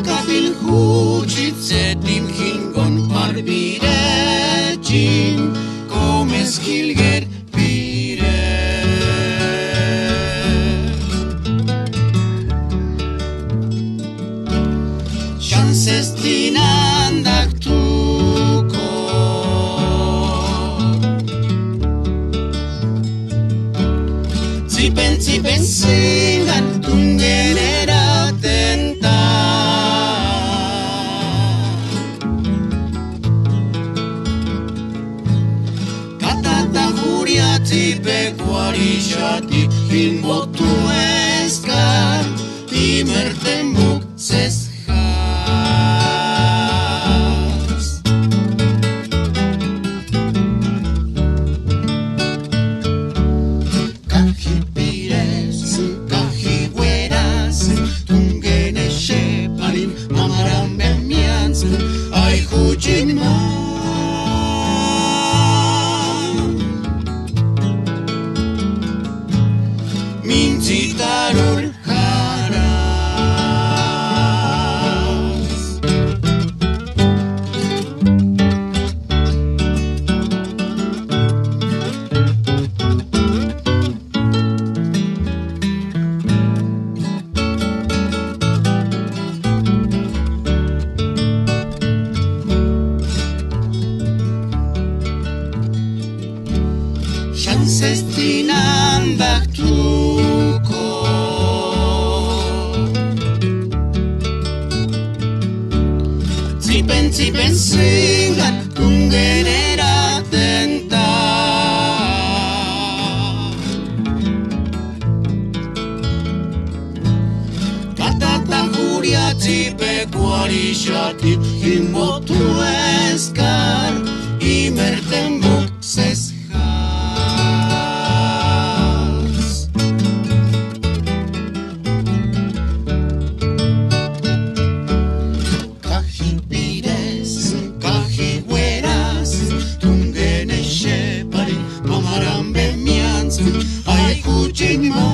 Katil hutsitse timhingon parbirecin Komes hilger pire Chances tinandak tuko Zipen singan tungenera tenta Katata huria zipe kuarishati Himbotu eskar Timerten bukses Minzitarul haras Chances tinandak tuko Zipen singan tungenera tenta Katata huria zipe kuarishati Himbotu eskar Imerten bukses Ay kucingma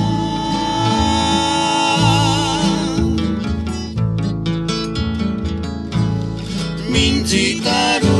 Minzitarul